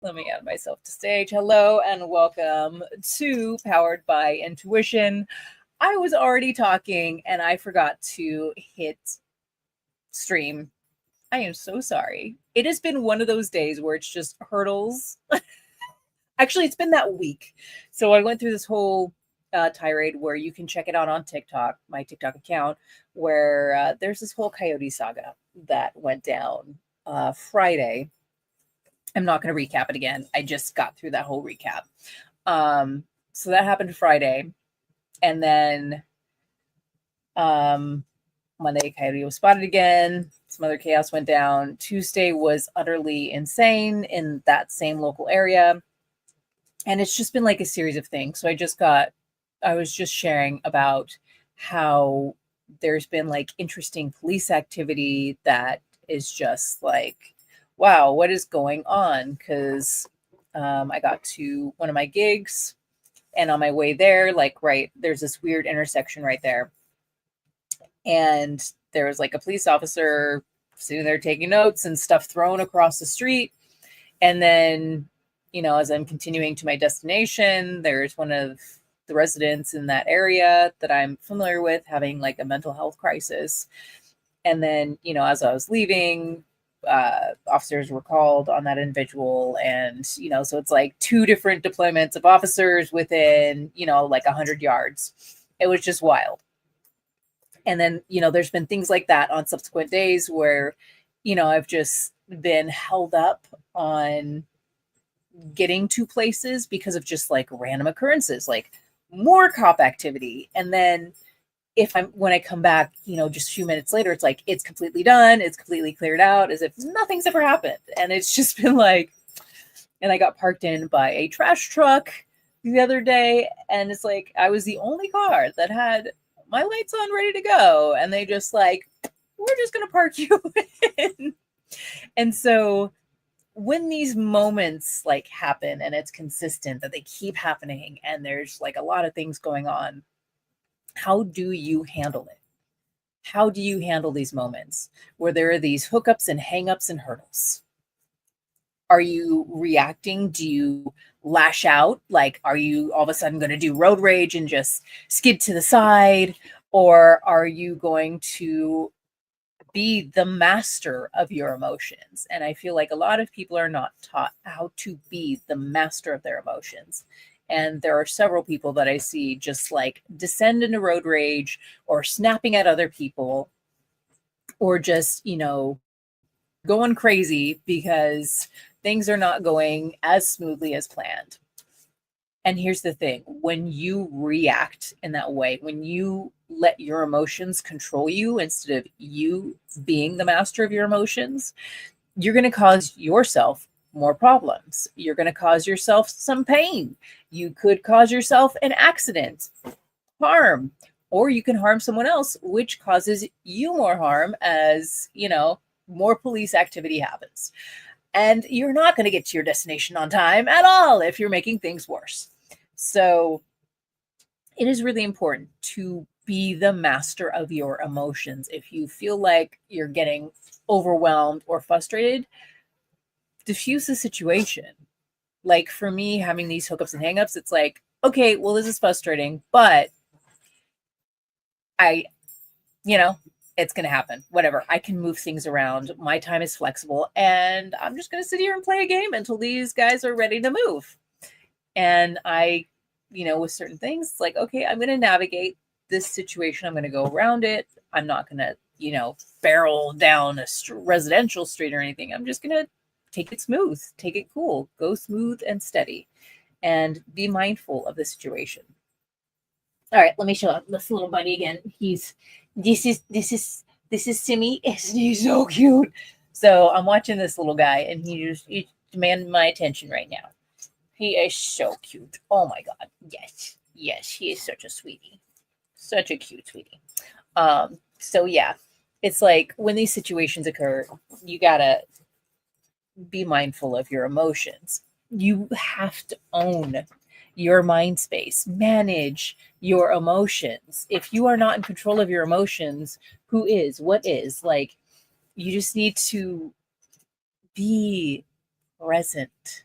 Let me add myself to stage. Hello and welcome to Powered by Intuition. I was already talking and I forgot to hit stream. I am so sorry. It has been one of those days where it's just hurdles. Actually, it's been that week. So I went through this whole tirade where you can check it out on TikTok, my TikTok account, where there's this whole coyote saga that went down Friday. I'm not going to recap it again. I just got through that whole recap. So that happened Friday. And then Monday, coyote was spotted again. Some other chaos went down. Tuesday was utterly insane in that same local area. And it's just been like a series of things. So I was just sharing about how there's been like interesting police activity that is just like, wow, what is going on? Because I got to one of my gigs and on my way there, there's this weird intersection right there. And there was like a police officer sitting there taking notes and stuff thrown across the street. And then, as I'm continuing to my destination, there's one of the residents in that area that I'm familiar with having like a mental health crisis. And then, as I was leaving, officers were called on that individual. And, so it's like two different deployments of officers within, like 100 yards. It was just wild. And then, there's been things like that on subsequent days where, I've just been held up on getting to places because of just like random occurrences, like more cop activity. And then when I come back, just a few minutes later, it's like, it's completely done. It's completely cleared out as if nothing's ever happened. And it's just been like, and I got parked in by a trash truck the other day. And it's like, I was the only car that had my lights on ready to go. And they just like, we're just going to park you in. And so when these moments like happen and it's consistent that they keep happening and there's like a lot of things going on, how do you handle it? How do you handle these moments where there are these hookups and hangups and hurdles? Are you reacting? Do you lash out? Like, are you all of a sudden going to do road rage and just skid to the side? Or are you going to be the master of your emotions? And I feel like a lot of people are not taught how to be the master of their emotions. And there are several people that I see just like descend into road rage or snapping at other people or just, going crazy because things are not going as smoothly as planned. And here's the thing, when you react in that way, when you let your emotions control you instead of you being the master of your emotions, you're going to cause yourself more problems. You're going to cause yourself some pain. You could cause yourself an accident, harm, or you can harm someone else, which causes you more harm as, more police activity happens. And you're not going to get to your destination on time at all if you're making things worse. So it is really important to be the master of your emotions. If you feel like you're getting overwhelmed or frustrated, diffuse the situation. Like for me, having these hookups and hangups, it's like, okay, well, this is frustrating, but it's going to happen. Whatever. I can move things around. My time is flexible and I'm just going to sit here and play a game until these guys are ready to move. And I, with certain things, it's like, okay, I'm going to navigate this situation. I'm going to go around it. I'm not going to, barrel down a residential street or anything. I'm just going to take it smooth, take it cool, go smooth and steady, and be mindful of the situation. All right, let me show this little buddy again. This is Simmy. He's so cute. So I'm watching this little guy, and he's demanding my attention right now. He is so cute. Oh my God. Yes, he is such a sweetie. Such a cute sweetie. So yeah, it's like when these situations occur, you gotta be mindful of your emotions. You have to own your mind space, manage your emotions. If you are not in control of your emotions, who is? What is? Like, you just need to be present.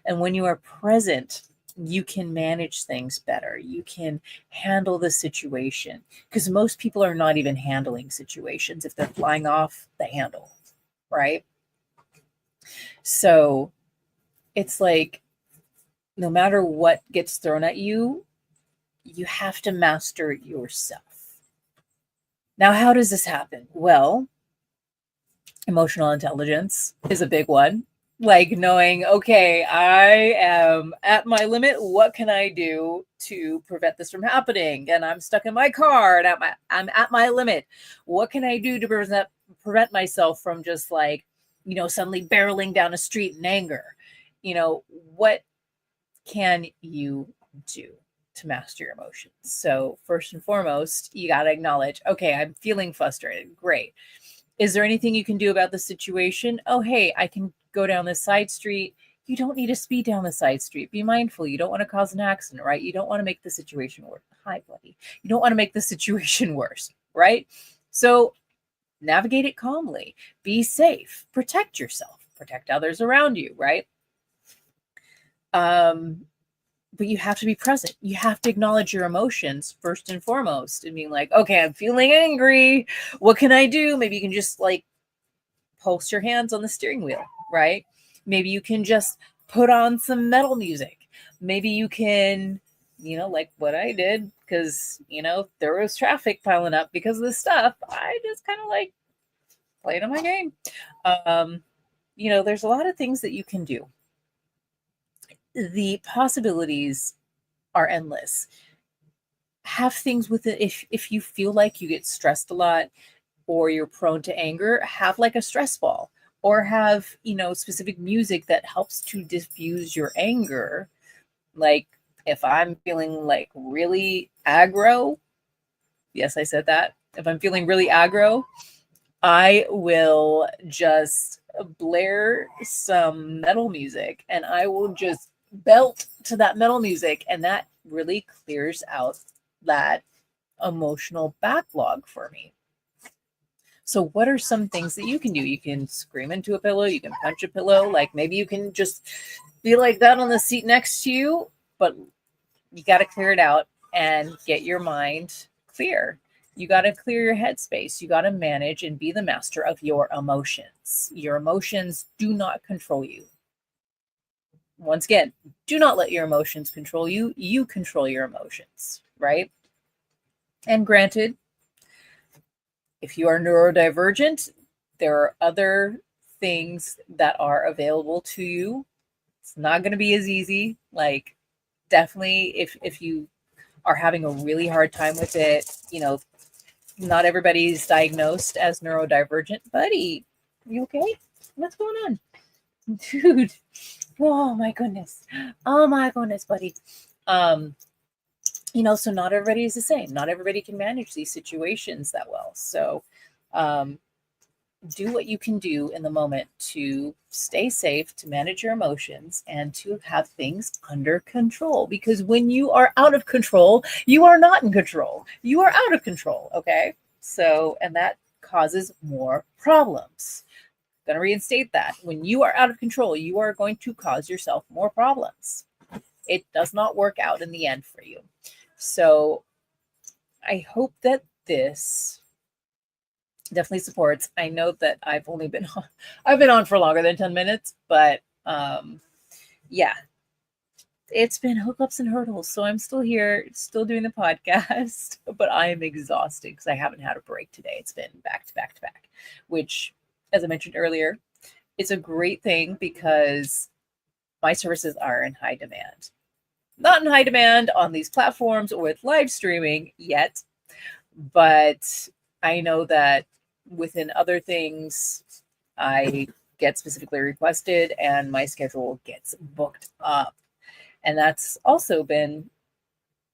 And when you are present, you can manage things better. You can handle the situation, because most people are not even handling situations if they're flying off the handle, right? So it's like, no matter what gets thrown at you, you have to master it yourself. Now, how does this happen? Well, emotional intelligence is a big one. Like knowing, okay, I am at my limit. What can I do to prevent this from happening? And I'm stuck in my car and I'm at my limit. What can I do to prevent myself from just like, suddenly barreling down a street in anger? What can you do to master your emotions? So first and foremost, you got to acknowledge, okay, I'm feeling frustrated. Great. Is there anything you can do about the situation? Oh, hey, I can go down this side street. You don't need to speed down the side street. Be mindful. You don't want to cause an accident, right? You don't want to make the situation worse. Hi, buddy. You don't want to make the situation worse, right? So navigate it calmly. Be safe. Protect yourself. Protect others around you, right? But you have to be present. You have to acknowledge your emotions first and foremost and being like, okay, I'm feeling angry. What can I do? Maybe you can just like pulse your hands on the steering wheel, right? Maybe you can just put on some metal music. Maybe you can, like what I did, because, there was traffic piling up because of this stuff. I just kind of like played on my game. There's a lot of things that you can do. The possibilities are endless. Have things with it. If you feel like you get stressed a lot or you're prone to anger, have like a stress ball, or have, specific music that helps to diffuse your anger. Like if I'm feeling like really aggro, yes, I said that. If I'm feeling really aggro, I will just blare some metal music and I will just belt to that metal music, and that really clears out that emotional backlog for me. So what are some things that you can do? You can scream into a pillow, you can punch a pillow, like maybe you can just be like that on the seat next to you, but you got to clear it out and get your mind clear. You got to clear your headspace. You got to manage and be the master of your emotions. Your emotions do not control you. Once again, do not let your emotions control you. You control your emotions, right? And granted, if you are neurodivergent, there are other things that are available to you. It's not going to be as easy. Like, definitely, if you are having a really hard time with it, not everybody's diagnosed as neurodivergent. Buddy, you okay? What's going on? Dude. Oh my goodness. Oh my goodness, buddy. So not everybody is the same. Not everybody can manage these situations that well. So do what you can do in the moment to stay safe, to manage your emotions, and to have things under control. Because when you are out of control, you are not in control. You are out of control. Okay. So, and that causes more problems. I'm going to reinstate that. When you are out of control, you are going to cause yourself more problems. It does not work out in the end for you. So I hope that this definitely supports. I know that I've been on for longer than 10 minutes, but yeah, it's been hookups and hurdles. So I'm still here, still doing the podcast, but I am exhausted because I haven't had a break today. It's been back to back to back, which, as I mentioned earlier, it's a great thing because my services are in high demand. Not in high demand on these platforms or with live streaming yet, but I know that within other things, I get specifically requested and my schedule gets booked up. And that's also been,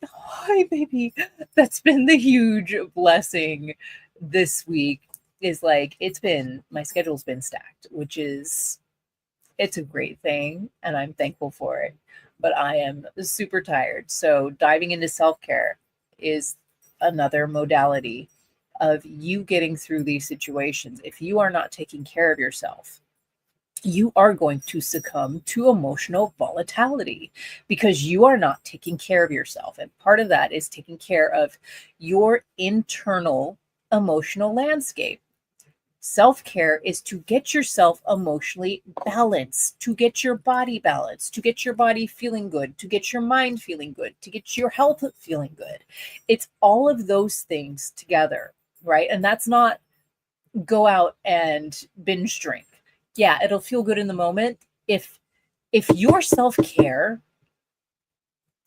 hi, baby. That's been the huge blessing this week. Is like, my schedule's been stacked, which is, it's a great thing. And I'm thankful for it. But I am super tired. So diving into self-care is another modality of you getting through these situations. If you are not taking care of yourself, you are going to succumb to emotional volatility because you are not taking care of yourself. And part of that is taking care of your internal emotional landscape. Self-care is to get yourself emotionally balanced, to get your body balanced, to get your body feeling good, to get your mind feeling good, to get your health feeling good. It's all of those things together, right? And that's not go out and binge drink. Yeah, it'll feel good in the moment. If your self-care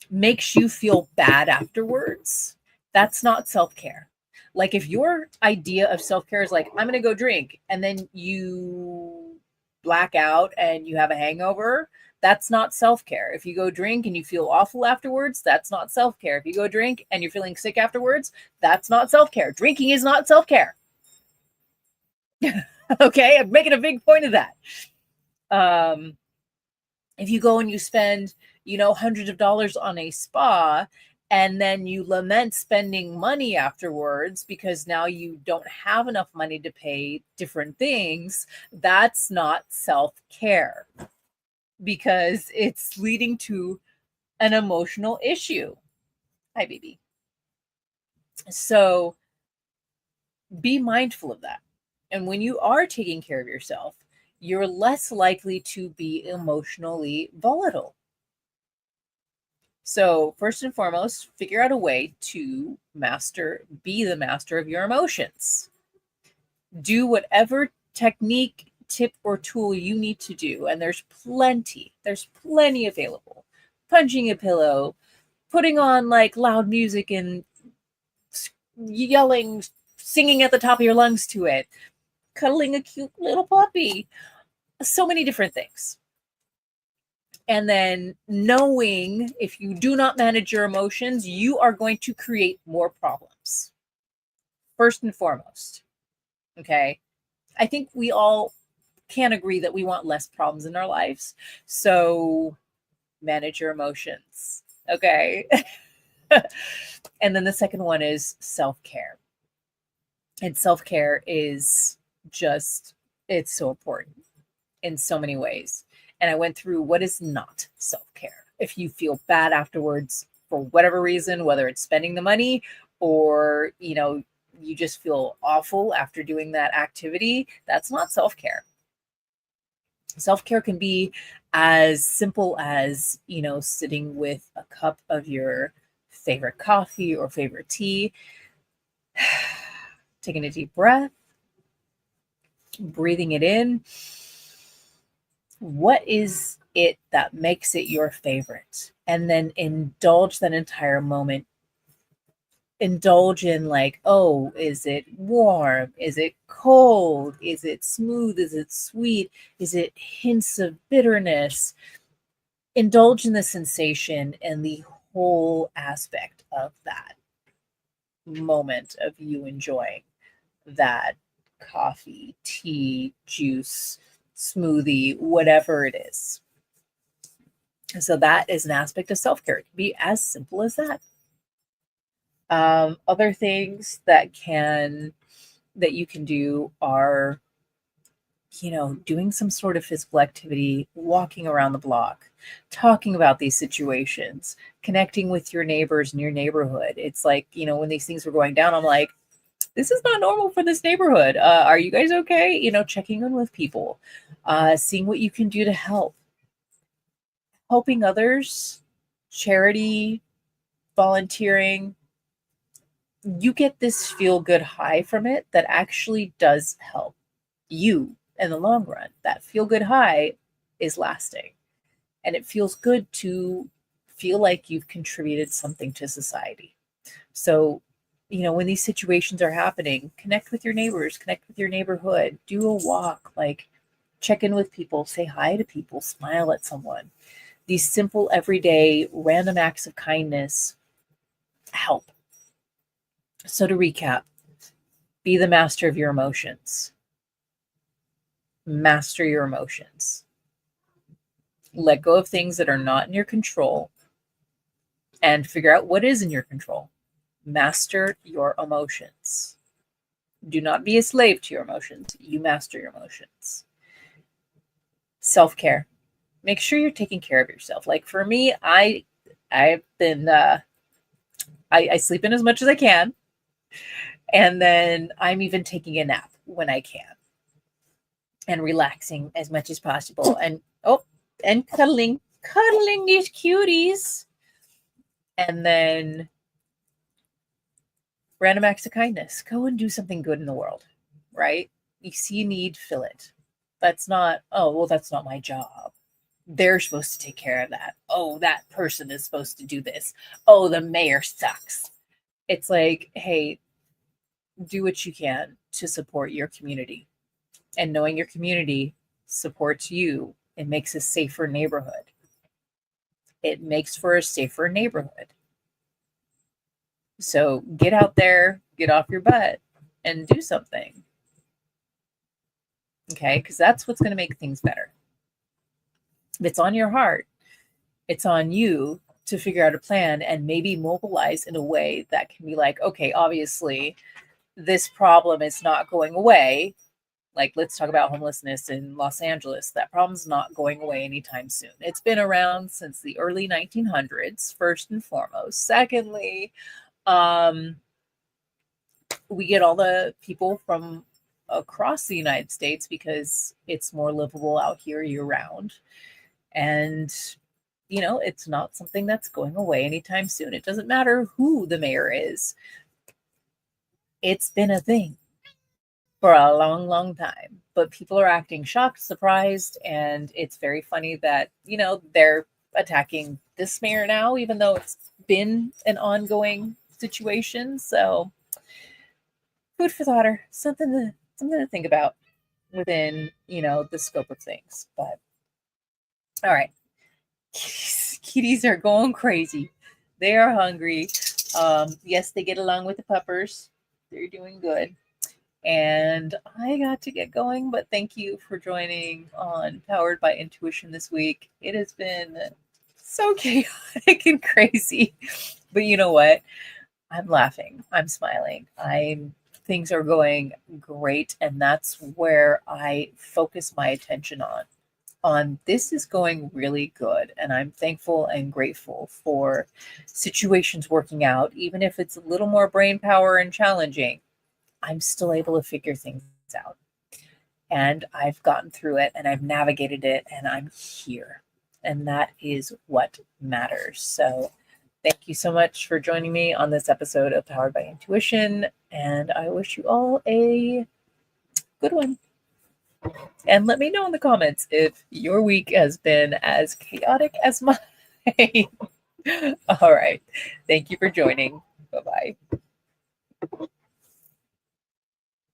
makes you feel bad afterwards, that's not self-care. Like if your idea of self-care is like, I'm going to go drink and then you black out and you have a hangover, that's not self-care. If you go drink and you feel awful afterwards, that's not self-care. If you go drink and you're feeling sick afterwards, that's not self-care. Drinking is not self-care. Okay, I'm making a big point of that. If you go and you spend, hundreds of dollars on a spa and then you lament spending money afterwards because now you don't have enough money to pay different things, that's not self-care because it's leading to an emotional issue. Hi, baby. So be mindful of that. And when you are taking care of yourself, you're less likely to be emotionally volatile. So, first and foremost, figure out a way to be the master of your emotions. Do whatever technique, tip, or tool you need to do. And there's plenty available. Punching a pillow, putting on like loud music and yelling, singing at the top of your lungs to it, cuddling a cute little puppy. So many different things. And then knowing if you do not manage your emotions, you are going to create more problems. First and foremost. Okay. I think we all can agree that we want less problems in our lives. So manage your emotions. Okay. And then the second one is self-care. And self-care is it's so important in so many ways. And I went through what is not self-care. If you feel bad afterwards for whatever reason, whether it's spending the money or, you just feel awful after doing that activity, that's not self-care. Self-care can be as simple as, sitting with a cup of your favorite coffee or favorite tea, taking a deep breath, breathing it in. What is it that makes it your favorite? And then indulge that entire moment. Indulge in like, oh, is it warm? Is it cold? Is it smooth? Is it sweet? Is it hints of bitterness? Indulge in the sensation and the whole aspect of that moment of you enjoying that coffee, tea, juice, smoothie, whatever it is. So that is an aspect of self-care. It can be as simple as that. Other things that you can do are, doing some sort of physical activity, walking around the block, talking about these situations, connecting with your neighbors in your neighborhood. It's like, when these things were going down, I'm like, this is not normal for this neighborhood. Are you guys okay? Checking in with people, seeing what you can do to help. Helping others, charity, volunteering, you get this feel-good high from it that actually does help you in the long run. That feel-good high is lasting. And it feels good to feel like you've contributed something to society. So, when these situations are happening, connect with your neighbors, connect with your neighborhood, do a walk, like check in with people, say hi to people, smile at someone. These simple, everyday, random acts of kindness help. So to recap, be the master of your emotions. Master your emotions. Let go of things that are not in your control and figure out what is in your control. Master your emotions. Do not be a slave to your emotions. You master your emotions. self-care. Make sure you're taking care of yourself. Like for me, I've been I sleep in as much as I can, and then I'm even taking a nap when I can, and relaxing as much as possible, and cuddling these cuties, and then random acts of kindness. Go and do something good in the world, right? You see a need, fill it. That's not, oh, well, that's not my job. They're supposed to take care of that. Oh, that person is supposed to do this. Oh, the mayor sucks. It's like, hey, do what you can to support your community. And knowing your community supports you, it makes a safer neighborhood. It makes for a safer neighborhood. So get out there, get off your butt, and do something. Okay? Because that's what's going to make things better. If it's on your heart, it's on you to figure out a plan and maybe mobilize in a way that can be like, okay, obviously, this problem is not going away. Like, let's talk about homelessness in Los Angeles. That problem's not going away anytime soon. It's been around since the early 1900s, first and foremost. Secondly, we get all the people from across the United States because it's more livable out here year round. And, you know, it's not something that's going away anytime soon. It doesn't matter who the mayor is. It's been a thing for a long, long time. But people are acting shocked, surprised, and it's very funny that, you know, they're attacking this mayor now, even though it's been an ongoing situation. So food for thought, or something to think about within, you know, the scope of things. But all right. Kitties are going crazy. They are hungry. Yes, they get along with the puppers. They're doing good. And I got to get going, but thank you for joining on Powered by Intuition this week. It has been so chaotic and crazy. But you know what? I'm laughing. I'm smiling. Things are going great, and that's where I focus my attention on this is going really good, and I'm thankful and grateful for situations working out, even if it's a little more brain power and challenging. I'm still able to figure things out, and I've gotten through it, and I've navigated it, and I'm here, and that is what matters. So thank you so much for joining me on this episode of Powered by Intuition, and I wish you all a good one. And let me know in the comments if your week has been as chaotic as mine. All right. Thank you for joining. Bye-bye.